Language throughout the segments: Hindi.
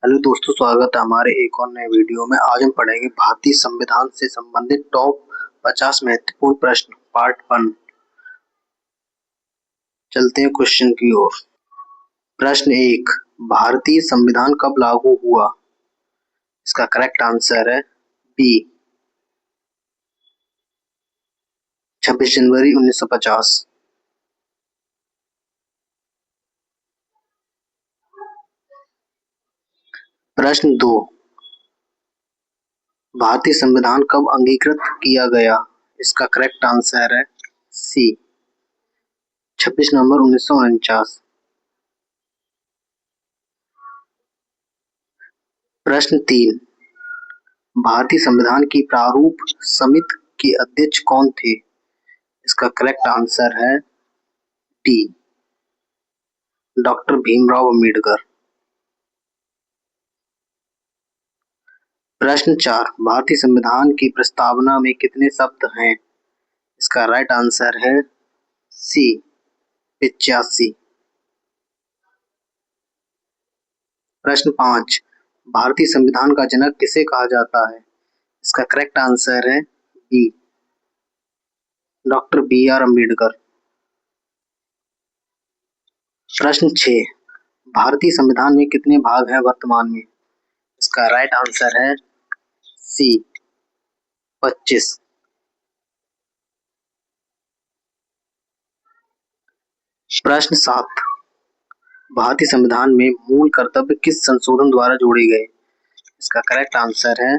हेलो दोस्तों, स्वागत है हमारे एक और नए वीडियो में। आज हम पढ़ेंगे भारतीय संविधान से संबंधित टॉप 50 महत्वपूर्ण प्रश्न, पार्ट 1। चलते हैं क्वेश्चन की ओर। प्रश्न 1, भारतीय संविधान कब लागू हुआ? इसका करेक्ट आंसर है बी, 26 जनवरी 1950। प्रश्न 2, भारतीय संविधान कब अंगीकृत किया गया? इसका करेक्ट आंसर है सी, 26 नवंबर 1949। प्रश्न 3, भारतीय संविधान की प्रारूप समिति के अध्यक्ष कौन थे? इसका करेक्ट आंसर है डी, डॉक्टर भीमराव अंबेडकर। प्रश्न 4, भारतीय संविधान की प्रस्तावना में कितने शब्द हैं? इसका राइट आंसर है सी, 85। प्रश्न 5, भारतीय संविधान का जनक किसे कहा जाता है? इसका करेक्ट आंसर है B, doctor B R Ambedkar. प्रश्न 6, भारतीय संविधान में कितने भाग हैं वर्तमान में? इसका राइट आंसर है सी, 25। प्रश्न 7, भारतीय संविधान में मूल कर्तव्य किस संशोधन द्वारा जोड़े गए? इसका करेक्ट आंसर है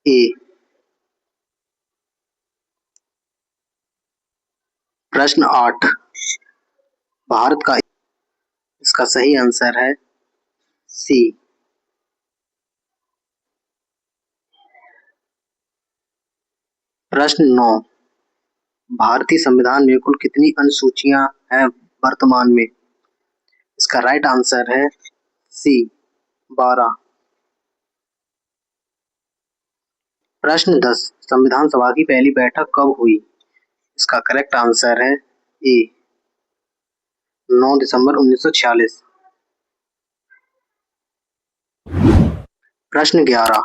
ए। प्रश्न 8, भारत का, इसका सही आंसर है सी। प्रश्न 9, भारतीय संविधान में कुल कितनी अनुसूचियां हैं वर्तमान में? इसका राइट आंसर है सी, 12। प्रश्न 10, संविधान सभा की पहली बैठक कब हुई? इसका करेक्ट आंसर है ए, 9 दिसंबर 1946। प्रश्न 11,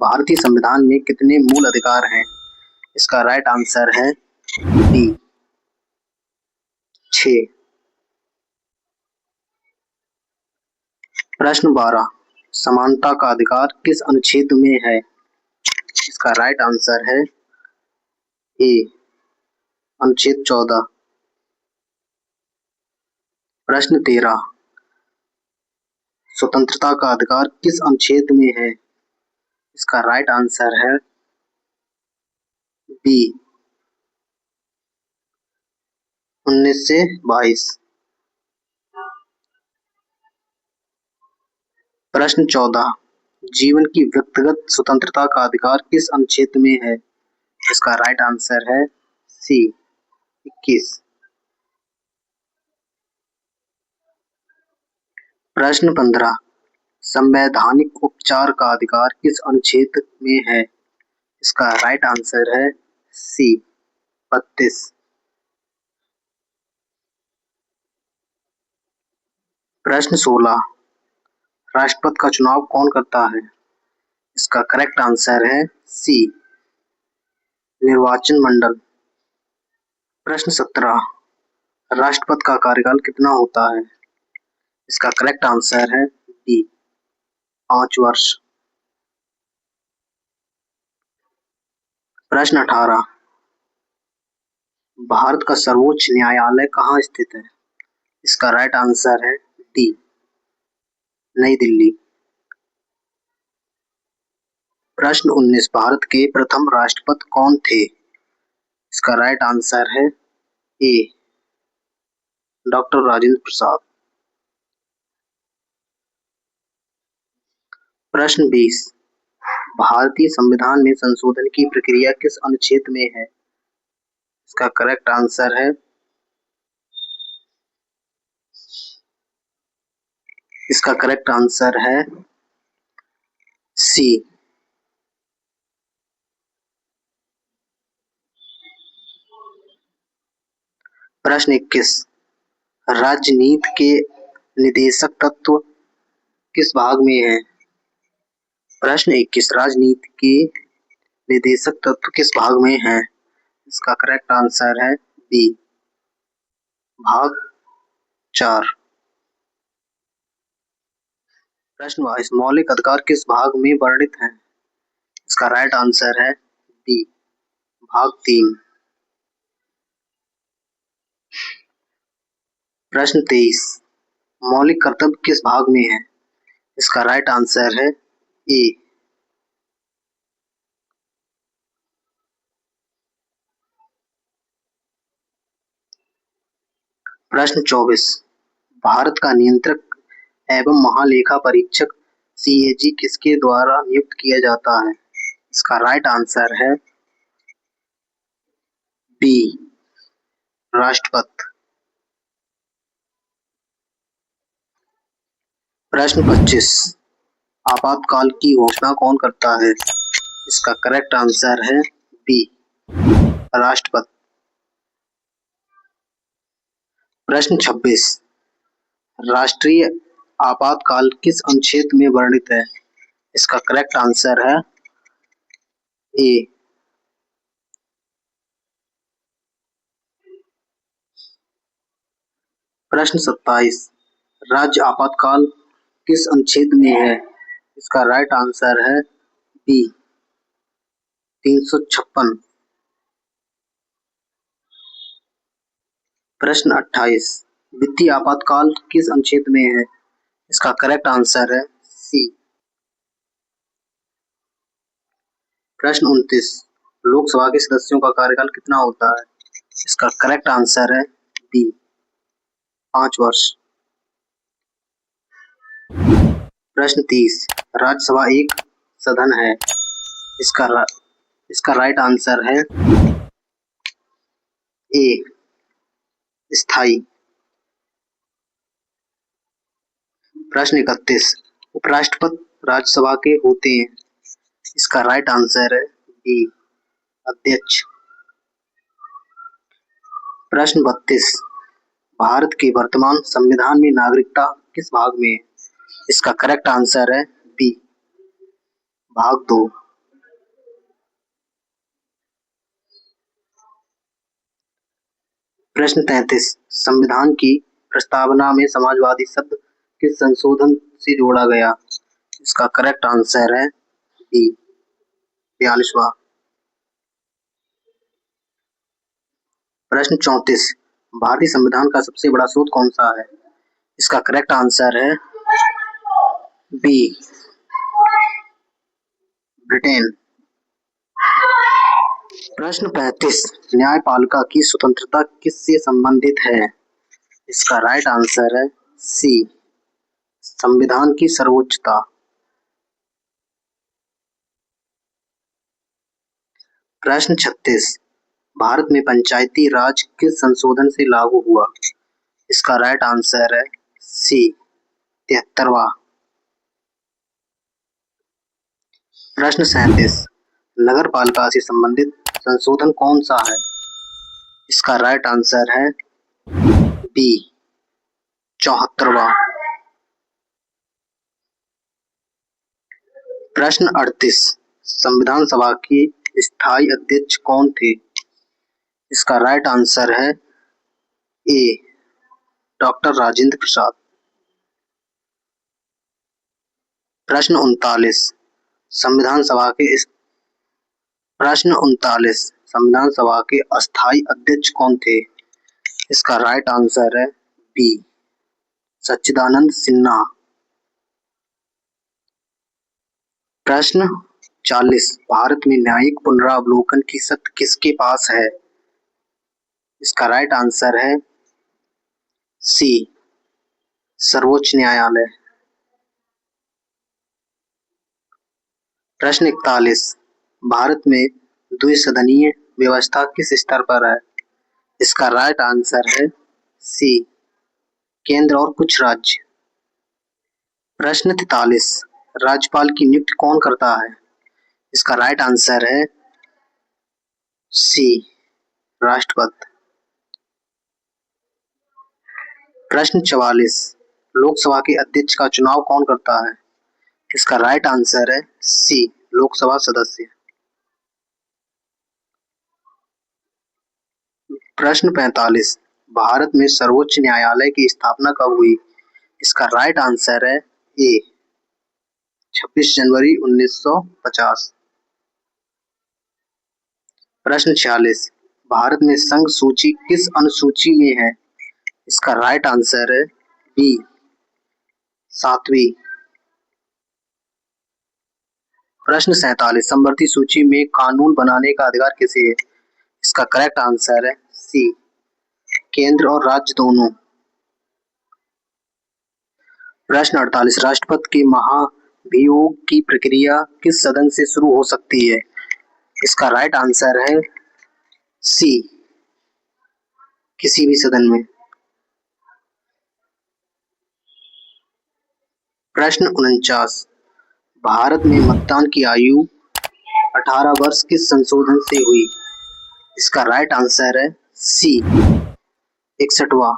भारतीय संविधान में कितने मूल अधिकार हैं? इसका राइट आंसर है बी, 6। प्रश्न 12, समानता का अधिकार किस अनुच्छेद में है? इसका राइट आंसर है ए, अनुच्छेद 14। प्रश्न 13, स्वतंत्रता का अधिकार किस अनुच्छेद में है? इसका राइट आंसर है बी, 19 से 22। प्रश्न 14, जीवन की व्यक्तिगत स्वतंत्रता का अधिकार किस अनुच्छेद में है? इसका राइट आंसर है सी, 21। प्रश्न 15, संवैधानिक उपचार का अधिकार किस अनुच्छेद में है? इसका राइट आंसर है सी, 32। प्रश्न 16, राष्ट्रपति का चुनाव कौन करता है? इसका करेक्ट आंसर है सी, निर्वाचन मंडल। प्रश्न 17, राष्ट्रपति का कार्यकाल कितना होता है? इसका करेक्ट आंसर है बी, 5 वर्ष। प्रश्न 18, भारत का सर्वोच्च न्यायालय कहाँ स्थित है? इसका राइट आंसर है डी, नई दिल्ली। प्रश्न 19, भारत के प्रथम राष्ट्रपति कौन थे? इसका राइट आंसर है ए, डॉक्टर राजेंद्र प्रसाद। प्रश्न 20, भारतीय संविधान में संशोधन की प्रक्रिया किस अनुच्छेद में है? इसका करेक्ट आंसर है, इसका करेक्ट आंसर है सी। प्रश्न 21, राजनीति के निदेशक तत्व किस भाग में है? प्रश्न 21 राजनीति के निर्देशक तत्व किस भाग में है? इसका करेक्ट आंसर है बी, भाग 4। प्रश्न 22 मौलिक अधिकार किस भाग में वर्णित हैं? इसका राइट आंसर है बी, भाग 3। प्रश्न 23 मौलिक कर्तव्य किस भाग में है? इसका राइट आंसर है ए। प्रश्न 24 भारत का नियंत्रक एवं महालेखा परीक्षक सीएजी किसके द्वारा नियुक्त किया जाता है? इसका राइट आंसर है बी, राष्ट्रपति। प्रश्न 25 आपातकाल की घोषणा कौन करता है? इसका करेक्ट आंसर है बी, राष्ट्रपति। प्रश्न 26 राष्ट्रीय आपातकाल किस अनुच्छेद में वर्णित है? इसका करेक्ट आंसर है ए। प्रश्न 27 राज्य आपातकाल किस अनुच्छेद में है? इसका राइट आंसर है बी, 356। प्रश्न 28 वित्तीय आपातकाल किस अनुच्छेद में है? इसका करेक्ट आंसर है सी। प्रश्न 29 लोकसभा के सदस्यों का कार्यकाल कितना होता है? इसका करेक्ट आंसर है बी, 5 वर्ष। प्रश्न 30 राज्यसभा एक सदन है, इसका राइट आंसर है ए, स्थायी। प्रश्न 31 उपराष्ट्रपति राज्यसभा के होते हैं, इसका राइट आंसर है बी, अध्यक्ष। प्रश्न 32 भारत के वर्तमान संविधान में नागरिकता किस भाग में है? इसका करेक्ट आंसर है बी, भाग 2। प्रश्न 33 संविधान की प्रस्तावना में समाजवादी शब्द किस संशोधन से जोड़ा गया? इसका करेक्ट आंसर है बी, 42वां। प्रश्न 34 भारतीय संविधान का सबसे बड़ा स्रोत कौन सा है? इसका करेक्ट आंसर है बी, ब्रिटेन। प्रश्न 35 न्यायपालिका की स्वतंत्रता किससे संबंधित है? इसका राइट आंसर है सी, संविधान की सर्वोच्चता। प्रश्न 36 भारत में पंचायती राज किस संशोधन से लागू हुआ? इसका राइट आंसर है सी, 73वां। प्रश्न 37 नगर पालिका से संबंधित संशोधन कौन सा है? इसका राइट आंसर है बी, 74वां। प्रश्न 38 संविधान सभा के स्थायी अध्यक्ष कौन थे? इसका राइट आंसर है ए, डॉक्टर राजेंद्र प्रसाद। प्रश्न 39 संविधान सभा के संविधान सभा के अस्थायी अध्यक्ष कौन थे? इसका राइट आंसर है बी, सच्चिदानंद सिन्हा। प्रश्न 40 भारत में न्यायिक पुनरावलोकन की शक्ति किसके पास है? इसका राइट आंसर है सी, सर्वोच्च न्यायालय। प्रश्न 41 भारत में द्विसदनीय व्यवस्था किस स्तर पर है? इसका राइट आंसर है सी, केंद्र और कुछ राज्य। प्रश्न 43 राज्यपाल की नियुक्ति कौन करता है? इसका राइट आंसर है सी, राष्ट्रपति। प्रश्न 44 लोकसभा के अध्यक्ष का चुनाव कौन करता है? इसका राइट आंसर है सी, लोकसभा सदस्य। प्रश्न 45, भारत में सर्वोच्च न्यायालय की स्थापना कब हुई? इसका राइट आंसर है ए, 26 जनवरी 1950। प्रश्न 46, भारत में संघ सूची किस अनुसूची में है? इसका राइट आंसर है बी, 7वीं। प्रश्न 47, समवर्ती सूची में कानून बनाने का अधिकार किसे है? इसका करेक्ट आंसर है सी, केंद्र और राज्य दोनों। प्रश्न 48, राष्ट्रपति के महाभियोग की प्रक्रिया किस सदन से शुरू हो सकती है? इसका राइट आंसर है सी, किसी भी सदन में। प्रश्न 49, भारत में मतदान की आयु 18 वर्ष किस संशोधन से हुई? इसका राइट आंसर है सी, 61वां।